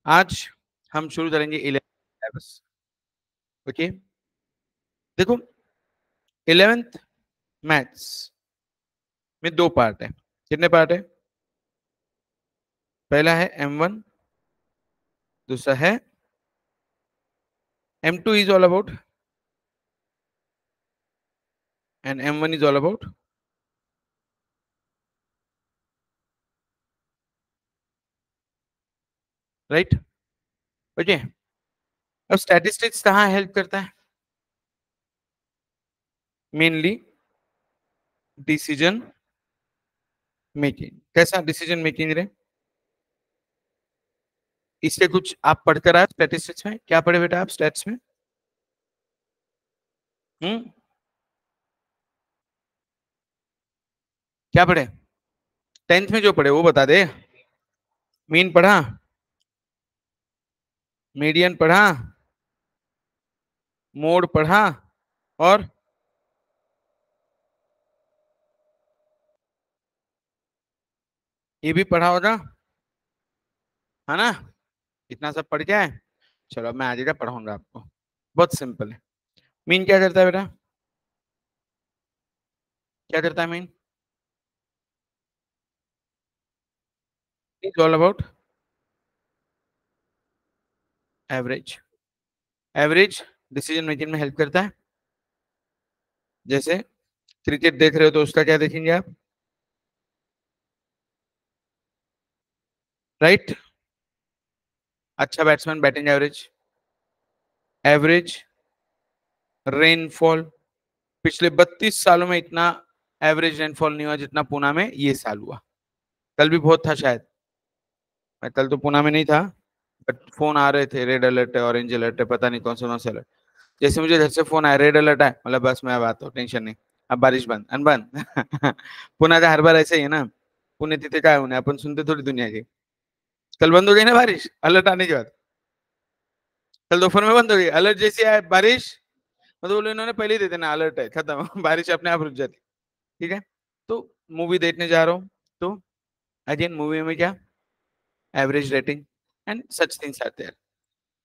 आज हम शुरू करेंगे 11th। ओके, देखो 11th मैथ्स में दो पार्ट है। कितने पार्ट है? पहला है M1, दूसरा है M2 is all about and M1 is all about. Right, okay. अब स्टैटिस्टिक्स कहाँ हेल्प करता है? Mainly decision making. कैसा डिसीजन मेकिंग रे? इसके कुछ आप पढ़कर आए स्टैटिस्टिक्स में? क्या पढ़े बेटा आप स्टैट्स में? हम्म, क्या पढ़े? 10th में जो पढ़े वो बता दे। मीन पढ़ा, मीडियन पढ़ा, मोड पढ़ा, और ये भी पढ़ा होगा, है ना? इतना सब पढ़ के आए। चलो अब मैं आज का पढ़ाऊंगा आपको। बहुत सिंपल है। मीन क्या करता है बेटा? क्या करता है mean? Is all about average. Average decision making में हेल्प करता है। जैसे क्रिकेट देख रहे हो तो उसका क्या देखेंगे आप? राइट, अच्छा batsman batting average. Average rainfall, पिछले 32 सालों में इतना एवरेज रेनफॉल नहीं हुआ जितना पुणे में ये साल हुआ। कल भी बहुत था शायद, मैं कल तो पुणे में नहीं था, बट फोन आ रहे थे, रेड अलर्ट है, ऑरेंज अलर्ट है, पता नहीं कौन सा अलर्ट। जैसे मुझे घर से फोन आया रेड अलर्ट है, मतलब बस मैं अब आता हूँ, टेंशन नहीं, अब बारिश बंद अनबंद। पुणे का हर बार ऐसे ही है ना, पुणे तिथे काय होने, अपन सुनते थोड़ी दुनिया की। कल बंद हो गई ना बारिश अलर्ट आने के बाद। कल दोपहर में बंद हो गई, अलर्ट जैसी आए बारिश, मतलब बोलो इन्होंने पहले ही दे देना अलर्ट है, खत्म। बारिश अपने आप रुक जाती। ठीक है, तो मूवी देखने जा रहा हूँ, तो अगेन मूवी में क्या? Average rating and such things are there.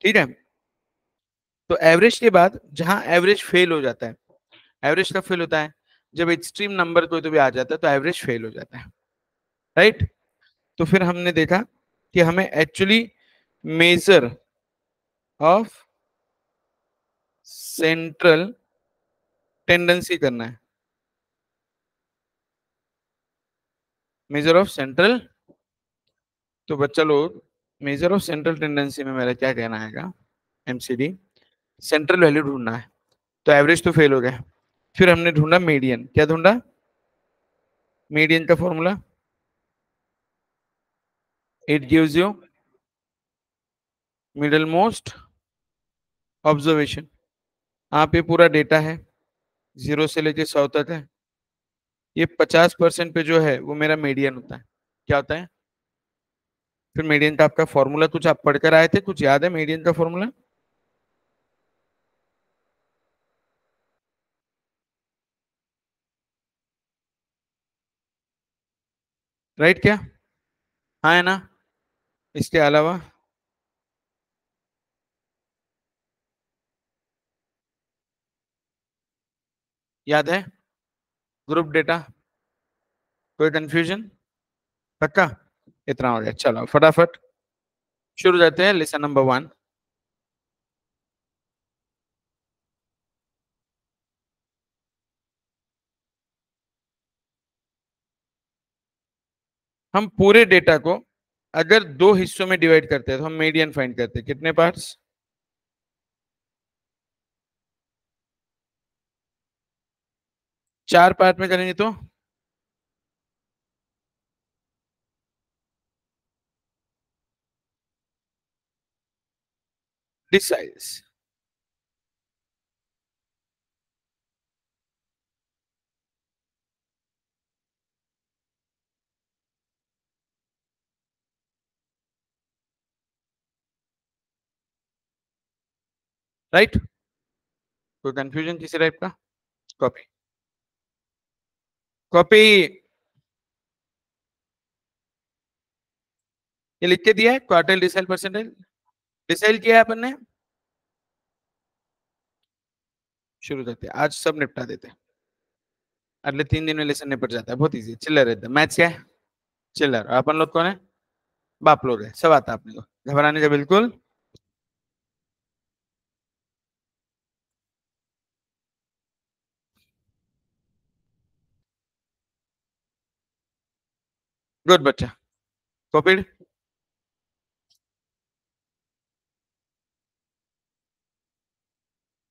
ठीक है, तो एवरेज के बाद जहां एवरेज फेल हो जाता है, एवरेज कब फेल होता है? जब एक्सट्रीम नंबर कोई तो भी आ जाता है तो एवरेज फेल हो जाता है। राइट, तो फिर हमने देखा कि हमें actually measure of central tendency करना है। मेजर ऑफ सेंट्रल, तो बच्चा लोग मेजर ऑफ सेंट्रल टेंडेंसी में मेरा क्या कहना है? एमसीडी, सेंट्रल वैल्यू ढूंढना है। तो एवरेज तो फेल हो गया, फिर हमने ढूंढा मीडियन। क्या ढूंढा? मीडियन का formula, it gives you middle most observation. आप ये पूरा डेटा है, 0 से लेके 100 तक है। ये 50% पे जो है वो मेरा मीडियन होता है। क्या होता है? फिर मीडियन का आपका फॉर्मूला कुछ आप पढ़कर आए थे, कुछ याद है मीडियन का फॉर्मूला? राइट क्या? हाँ है ना? इसके अलावा याद है? ग्रुप डेटा, कोई कंफ्यूजन? पक्का? इतना हो गया, चलो फटाफट शुरू करते हैं। Lesson number 1। हम पूरे डेटा को अगर दो हिस्सों में डिवाइड करते हैं तो हम मीडियन फाइंड करते हैं। कितने पार्ट्स? 4 पार्ट में करेंगे तो डिसाइज। राइट, कोई कंफ्यूजन किसी टाइप का? Copy, copy. ये लिख के दिया है क्वार्टाइल डिसाइल परसेंटाइल। डिसाइड किया है अपन ने, शुरू करते हैं। आज सब निपटा देते हैं, अगले 3 दिन में लेसन निपट जाता है, बहुत इजी, चिल्लर रहता है। मैथ्स क्या है? चिल्लर। और अपन लोग कौन है? बाप लोग है, सब आता है अपने को, घबराने का बिल्कुल। गुड बच्चा, कॉपीड।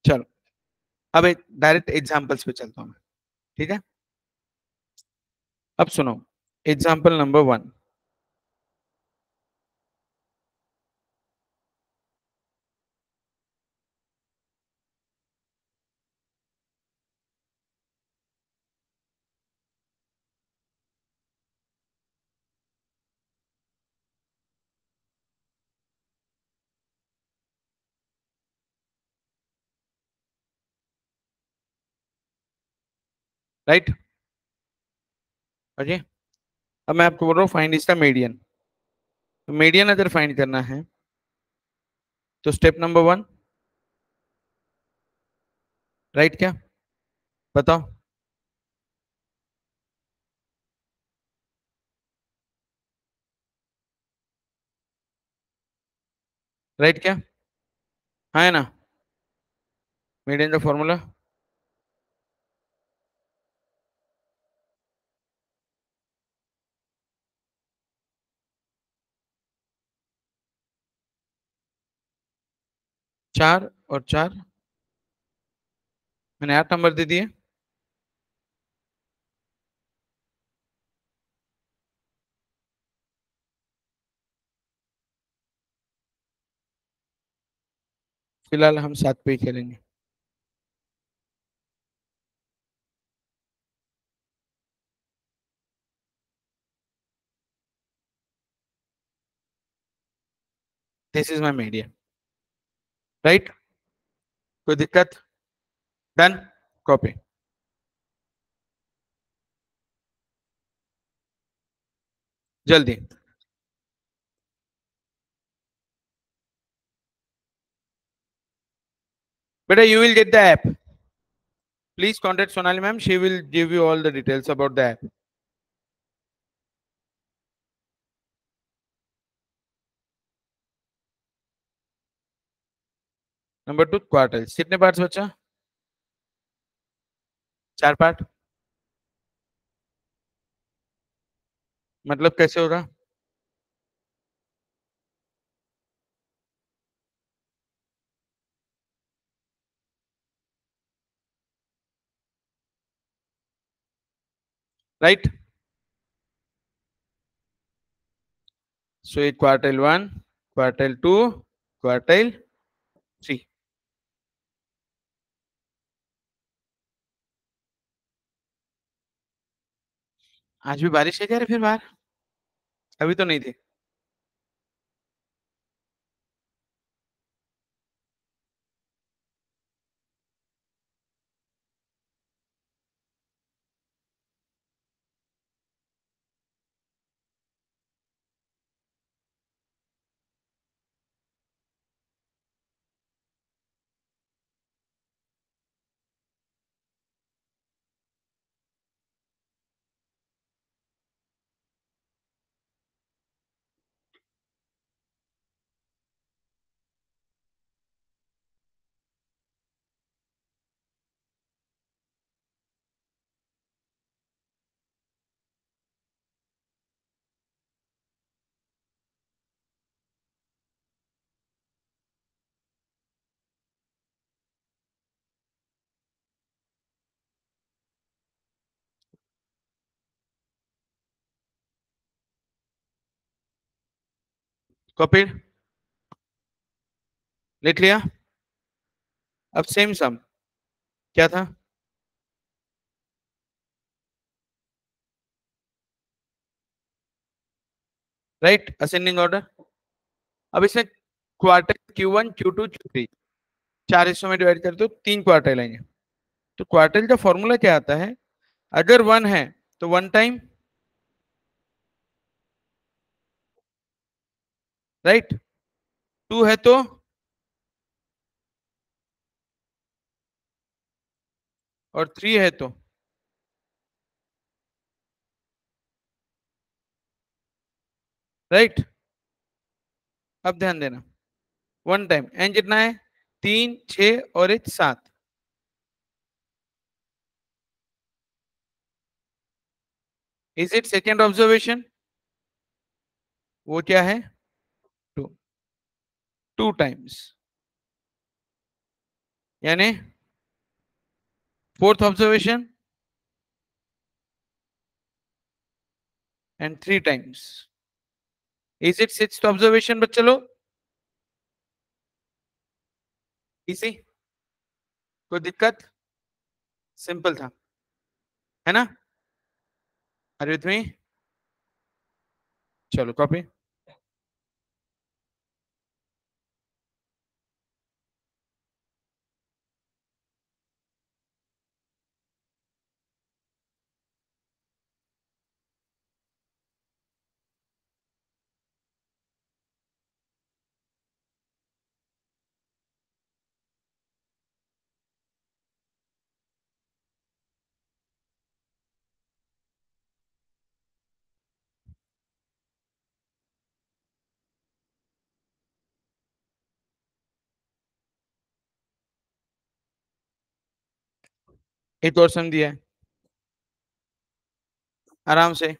चलो अब एक डायरेक्ट एग्जांपल्स पे चलता हूँ मैं, ठीक है? अब सुनो, एग्जांपल नंबर 1। राइट, और ये अब मैं आपको बोल रहा हूँ फाइंड इसका मीडियन। तो मीडियन अगर फाइंड करना है तो स्टेप नंबर 1, राइट क्या? बताओ। राइट क्या? हाँ है ना? मीडियन का फॉर्मूला, चार और चार, मैंने 8 नंबर दे दिए। फिलहाल हम 7 पे ही खेलेंगे। This is my median, right? कोई दिक्कत? Done, copy. जल्दी। बेटा you will get the app, please contact Sonali ma'am, she will give you all the details about the app. Number 2, क्वार्टल्स कितने पार्ट्स बच्चा? 4 पार्ट। मतलब कैसे होगा? राइट, सो एक क्वार्टाइल 1, क्वार्टाइल 2, क्वार्टाइल 3। आज भी बारिश है क्या रे फिर बाहर? अभी तो नहीं थी। कॉपी, लिख लिया। अब सेम सम क्या था? Right, ascending order. अब इसमें क्वार्टर Q1 Q2 Q3 चार हिस्सों में डिवाइड कर दो, 3 क्वार्टर आएंगे। तो क्वार्टर का फॉर्मूला क्या आता है? अगर 1 है तो 1 टाइम, राइट? टू है तो, और थ्री है तो, राइट। अब ध्यान देना, वन टाइम एन कितना है, तीन, छ और एक सात। Is it second observation? वो क्या है, टू, टू टाइम्स, यानी fourth observation and three times. Is it sixth observation बच्चे लोग? इसी, कोई दिक्कत? सिंपल था, है ना? Are with me? चलो कॉपी। एक और सम दिया है, आराम से।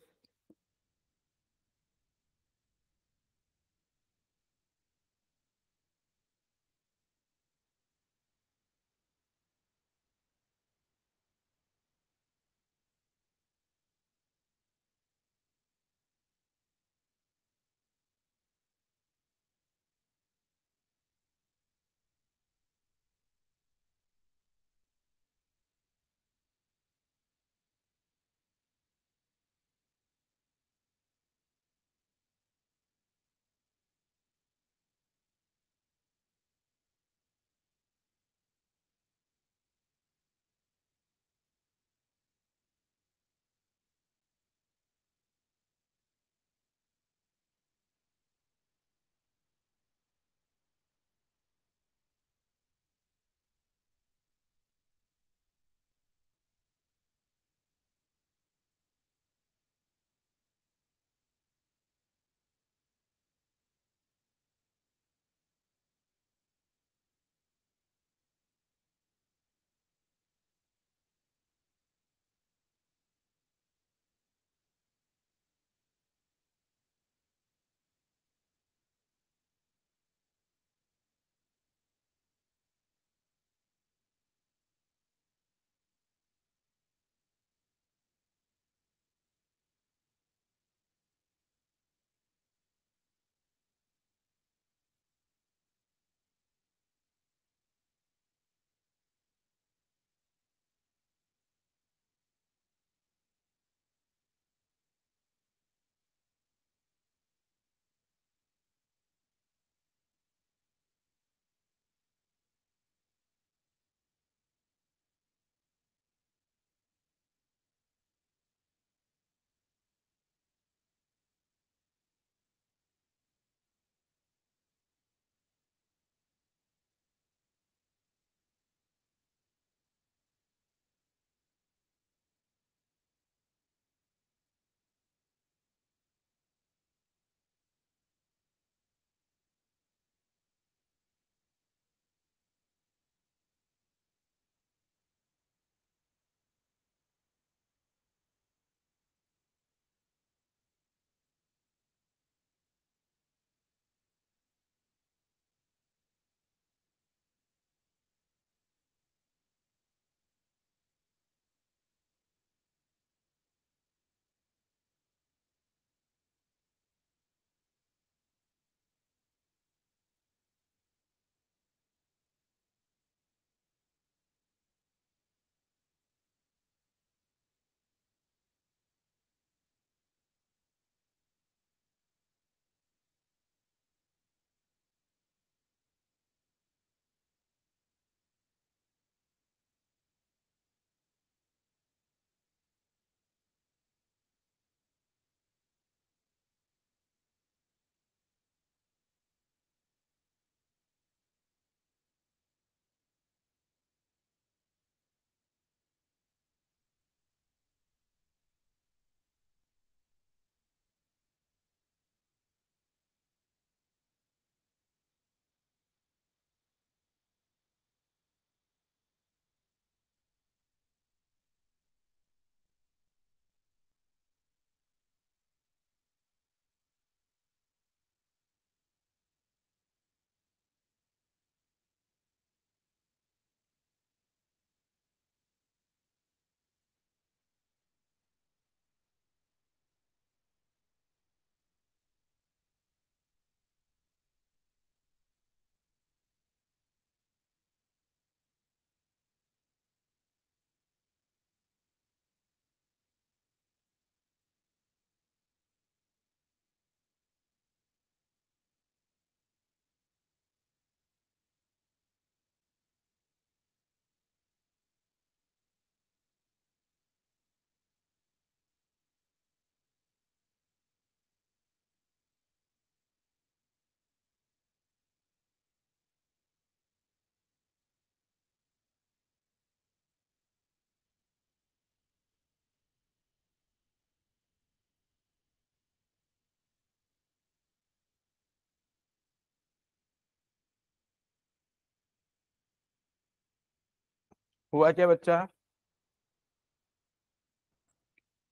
हुआ क्या बच्चा?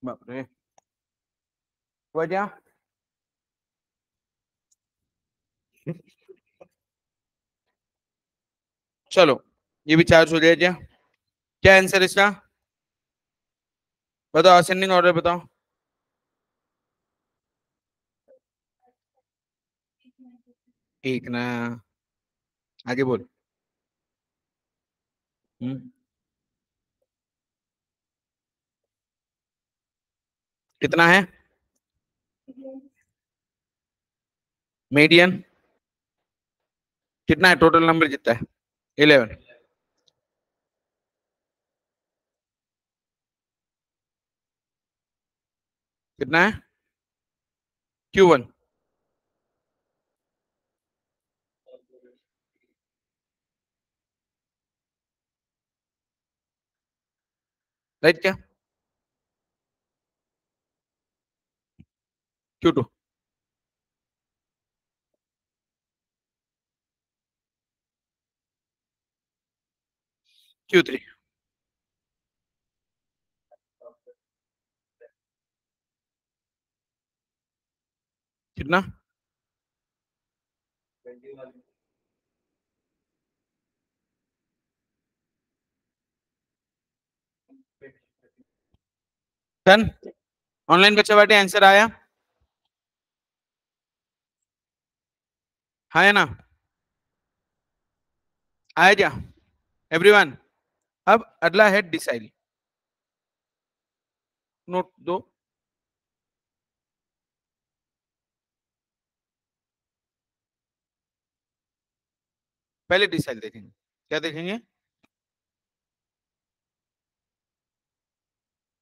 बाप रे, हुआ क्या? चलो, ये भी चार्ज हो जाएगा। क्या आंसर इसका? बताओ, असेंडिंग ऑर्डर बताओ। एक ना, आगे बोल। हम्म, कितना है? मीडियन। कितना है टोटल नंबर, कितना है? 11। कितना है? Q1। राइट क्या? Q2। Q3। कितना? 10। ऑनलाइन बच्चा बैठे, आंसर आया? हाँ है ना? आया क्या एवरीवन? अब अगला है डिसाइल। नोट दो। पहले डिसाइल देखेंगे। क्या देखेंगे?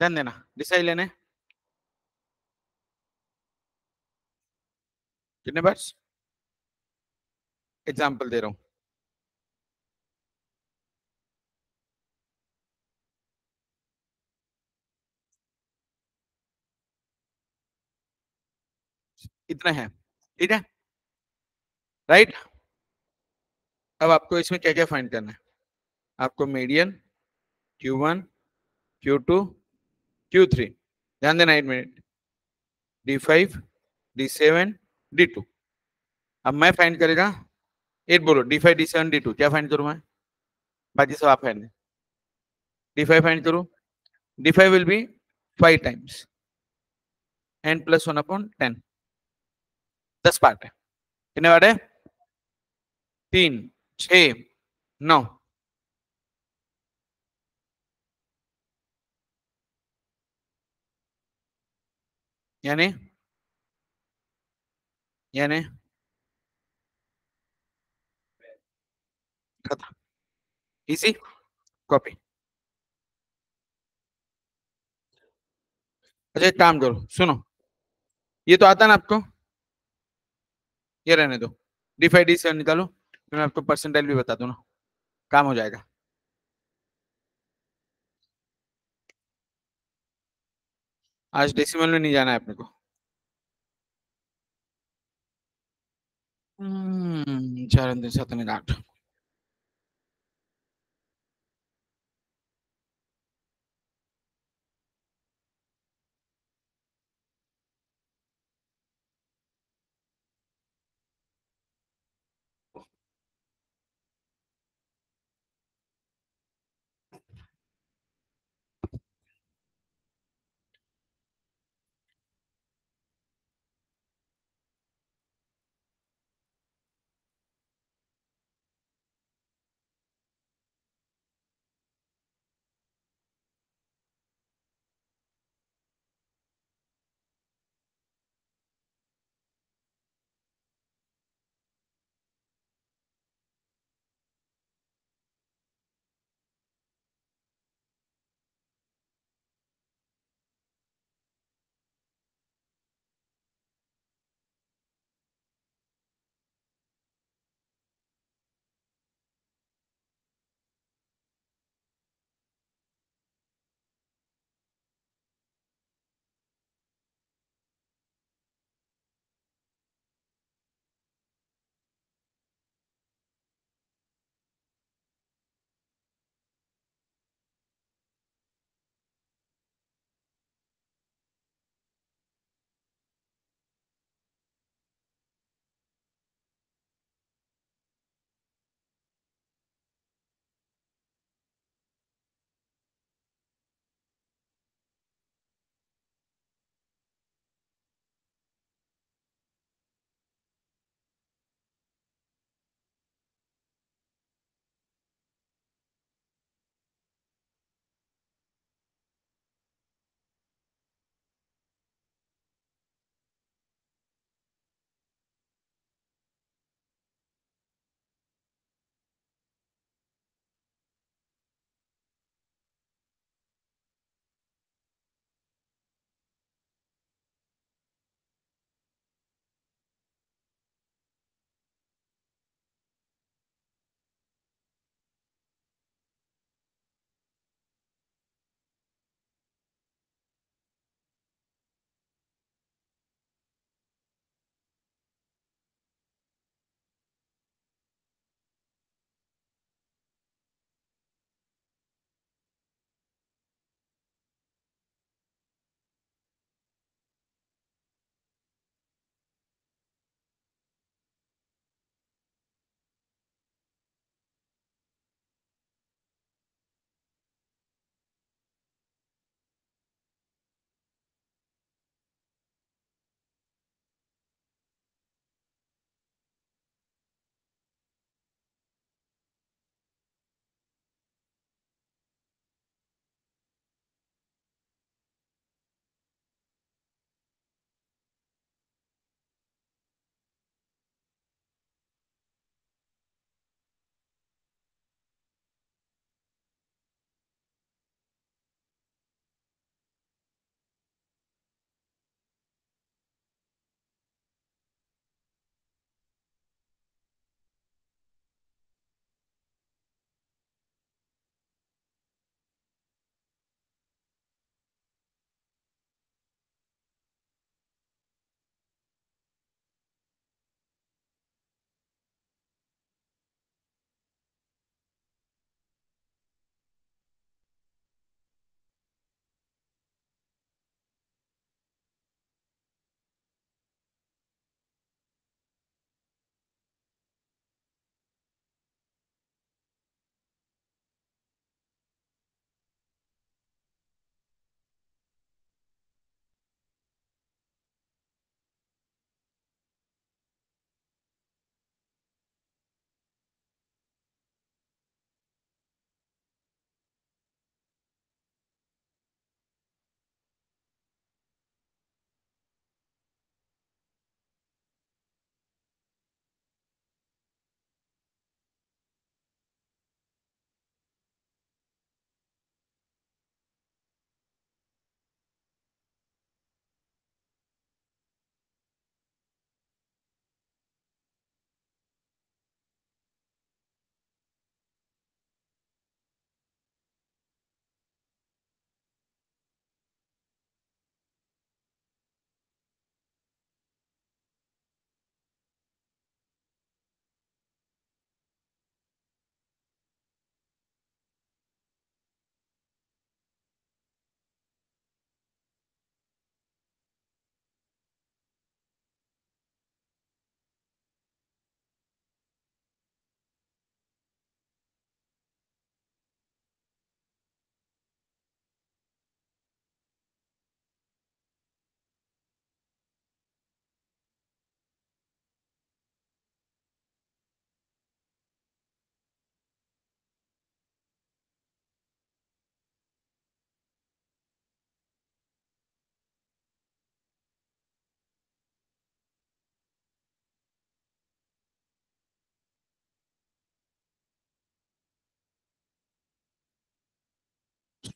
ध्यान देना, डिसाइल लेने कितने बार? एग्जाम्पल दे रहा हूं। इतना है, ठीक है? राइट। अब आपको इसमें क्या क्या फाइंड करना है? आपको मीडियन, Q1, Q2, Q3। ध्यान देना, 1 मिनट। D5, D7, D2। अब मैं फाइंड करेगा। 8 बोलो, D5, D7, D2 क्या फाइंड करूं मैं? बाकी सब आप फाइंड। D5 फाइंड करूं। D5 will be 5 times n+1/10। 10 part है। कितने पार्ट है? 3, 6, 9। यानी यानी खत्म। इजी। कॉपी। अच्छा, एक काम करो, सुनो। ये तो आता ना आपको? ये रहने दो। D5 D7 निकालो, मैं आपको परसेंटाइल भी बता दूं ना, काम हो जाएगा। आज डेसिमल में नहीं जाना है अपने को। 4 7 8।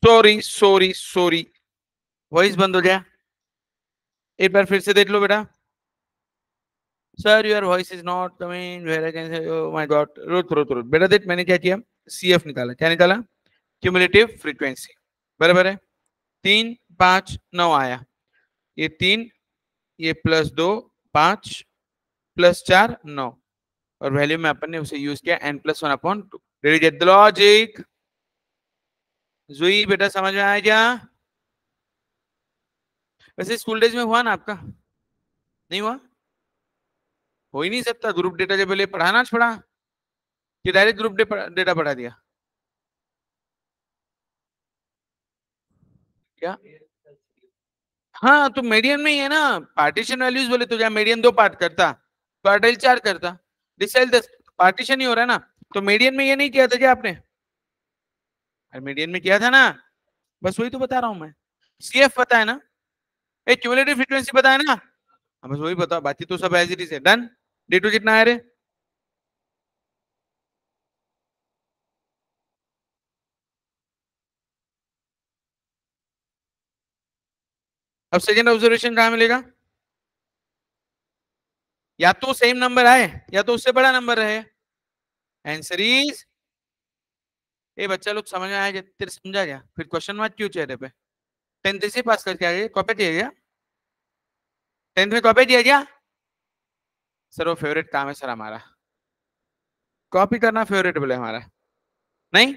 सॉरी सॉरी सॉरी, वॉइस बंद हो गया, एक बार फिर से देख लो बेटा। Sir your voice is not coming, where I can say, oh my God, रुक रुक रुक बेटा, देख मैंने क्या किया, सीएफ निकाला, क्या निकाला, क्यूमुलेटिव फ्रीक्वेंसी, बराबर है, 3 5 9 आया, ये 3, ये +2 5 +4 9, और वैल्यू में अपन ने उसे यूज किया n+1/2। Did you get the logic? जुई बेटा समझ में आया क्या? वैसे स्कूल डेज में हुआ ना आपका, नहीं हुआ? हो ही नहीं सकता, ग्रुप डेटा जब पहले पढ़ाना पड़ा कि डायरेक्ट ग्रुप डेटा पढ़ा दिया क्या? हाँ तो मीडियन में ही है ना, पार्टीशन वैल्यूज बोले तो क्या मीडियन 2 पार्ट करता, क्वार्टाइल 4 करता, डिसाइल 10, पार्टीशन ही हो रहा है ना, तो मीडियन में ये नहीं किया था क्या आपने? अरे मीडियन में किया था ना, बस वही तो बता रहा हूं मैं। सीएफ पता है ना, एक क्यूमुलेटिव फ्रीक्वेंसी पता है ना, हाँ बस वही बताओ, बाकी तो सब एज इट इज है। डन। D2 कितना है रे? अब सेकंड ऑब्जर्वेशन कहां मिलेगा? या तो सेम नंबर आए या तो उससे बड़ा नंबर रहे। आंसर इज, ए बच्चा लोग समझ में आया क्या? तेरे समझा क्या? फिर क्वेश्चन मार्क क्यों चेहरे पे? 10th से पास करके आ गए, कॉपी दिया क्या? 10th में कॉपी दिया क्या? सर वो फेवरेट काम है सर हमारा, कॉपी करना फेवरेट बोले हमारा। नहीं,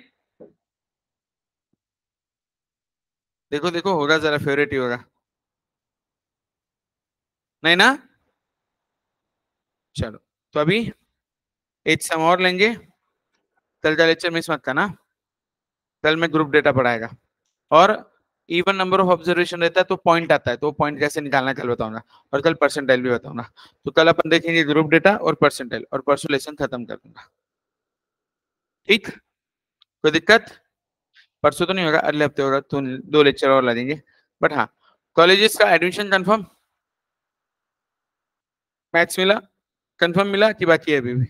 देखो देखो होगा, जरा फेवरेट ही होगा, नहीं ना? चलो, तो अभी एक सम और लेंगे, कल का लेक्चर मिस मत करना, कल मैं ग्रुप डेटा पढ़ाएगा, और इवन नंबर ऑफ ऑब्जर्वेशन रहता है तो पॉइंट आता है, तो पॉइंट कैसे निकालना है कल बताऊंगा, और कल परसेंटाइल भी बताऊंगा। तो कल अपन देखेंगे ग्रुप डेटा और परसेंटाइल, और परसों लेसन खत्म कर दूंगा। ठीक, कोई दिक्कत? परसों तो नहीं होगा, अगले हफ्ते होगा, तो 2 लेक्चर और ला देंगे। बट हाँ, कॉलेजेस का एडमिशन कंफर्म, मैथ्स मिला, कंफर्म मिला कि बाकी है अभी भी?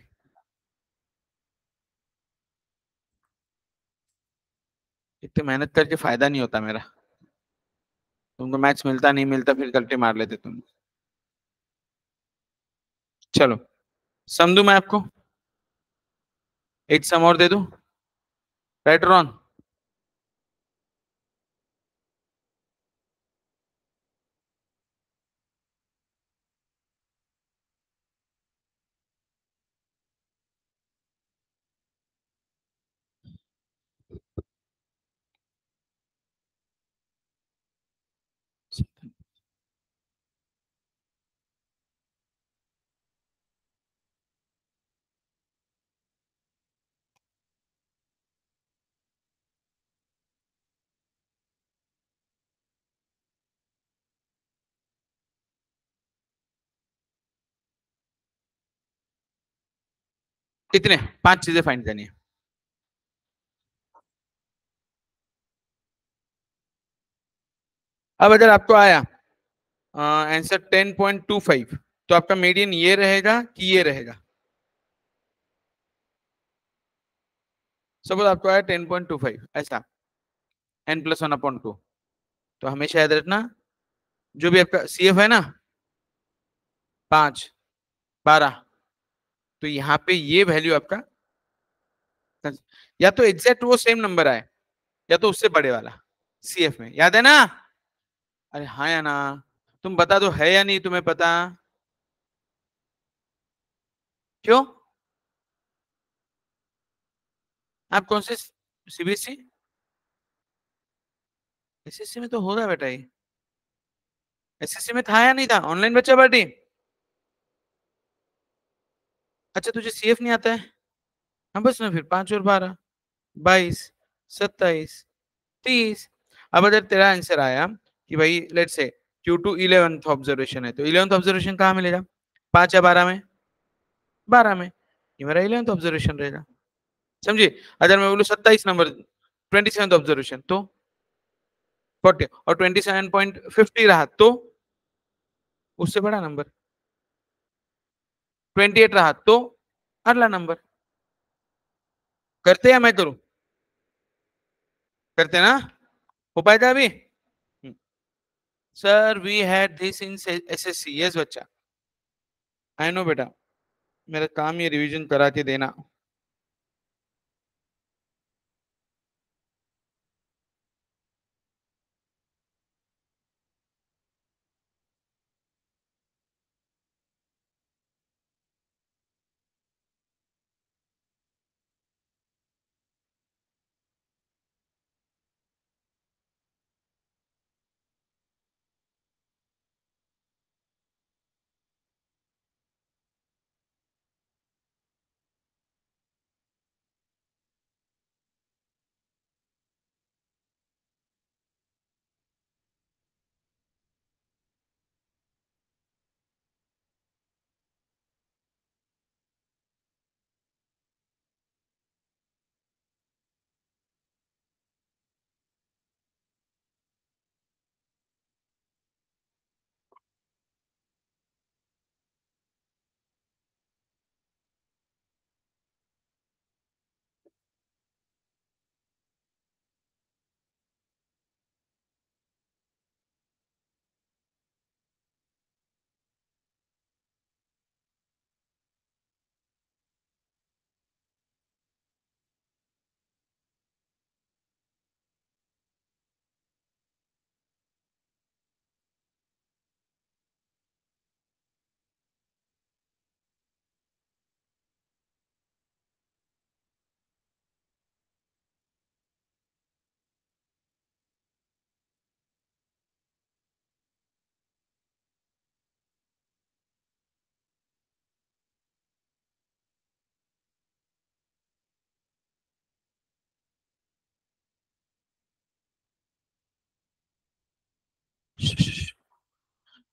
इतनी मेहनत करके फायदा नहीं होता मेरा, तुमको मैथ्स मिलता नहीं मिलता फिर गलती मार लेते तुम। चलो, सम दूं मैं आपको, एक सम और दे दूं, राइट और रॉन्ग? कितने? 5 चीजें फाइंड करनी है। अब अगर आपको आया आंसर 10.25, तो आपका मीडियन ये रहेगा कि ये रहेगा? सपोज आपको आया 10.25 ऐसा, n+1/2, तो हमेशा याद रखना, जो भी आपका सीएफ है ना, 5 12, तो यहाँ पे ये वैल्यू आपका, या तो एग्जैक्ट वो सेम नंबर आए या तो उससे बड़े वाला, सीएफ में, याद है ना? अरे हाँ या ना, तुम बता दो है या नहीं तुम्हें पता? क्यों? आप कौन से, सीबीएसई? एसएससी में तो होगा बेटा ये, एसएससी में था या नहीं था ऑनलाइन बच्चा पार्टी? अच्छा तुझे सीएफ नहीं आता है, हाँ बस ना, फिर 5 और 12, 22 27 30। अब अगर तेरा आंसर आया कि भाई लेट से Q2 11th ऑब्जर्वेशन है, तो 11th ऑब्जर्वेशन कहाँ मिलेगा, 5 या 12 में? 12 में, ये मेरा 11th ऑब्जर्वेशन रहेगा, समझिए। अगर मैं बोलूँ 27 नंबर, 27th ऑब्जर्वेशन, तो 40, और 27.50 रहा तो उससे बड़ा नंबर, 28 रहा तो अगला नंबर। करते या मैं करूं? करते ना? हो पाया था अभी? Sir we had this in SSC. Yes बच्चा, आई नो बेटा, मेरा काम ये रिवीजन करा के देना।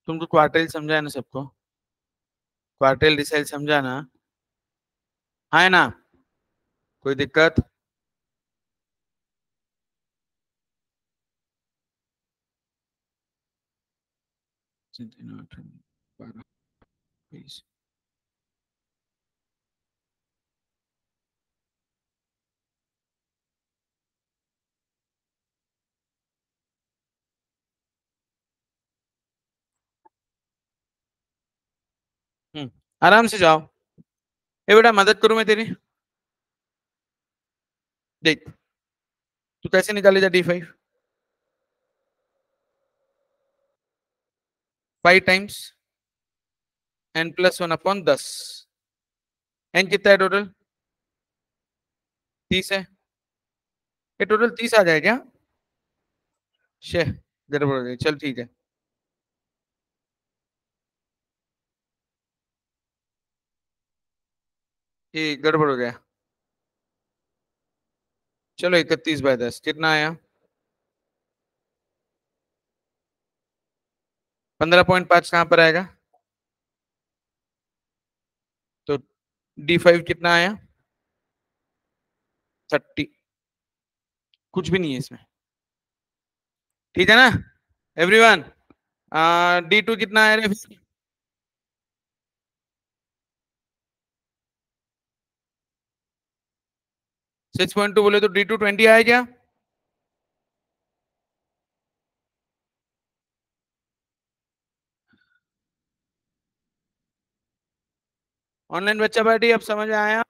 तुमको क्वार्टाइल समझा है ना सबको? क्वार्टाइल डिसाइल समझा ना? है ना? कोई दिक्कत? आराम से जाओ। ए बेटा मदद करूं मैं तेरी? देख, तू कैसे निकालेगा D5? 5 times n+1/10। एन कितना है टोटल? 30 है। ये टोटल 30 आ जाए क्या? शे, गड़बड़ हो गई, चल ठीक है। ये गड़बड़ हो गया। चलो 31/10 कितना आया? 15.5 कहाँ पर आएगा? तो D5 कितना आया? 30। कुछ भी नहीं है इसमें। ठीक है ना एवरीवन? D2 कितना आया रे? 6.2 बोले तो D2 20 आया क्या? ऑनलाइन बच्चा पार्टी अब समझ में आया?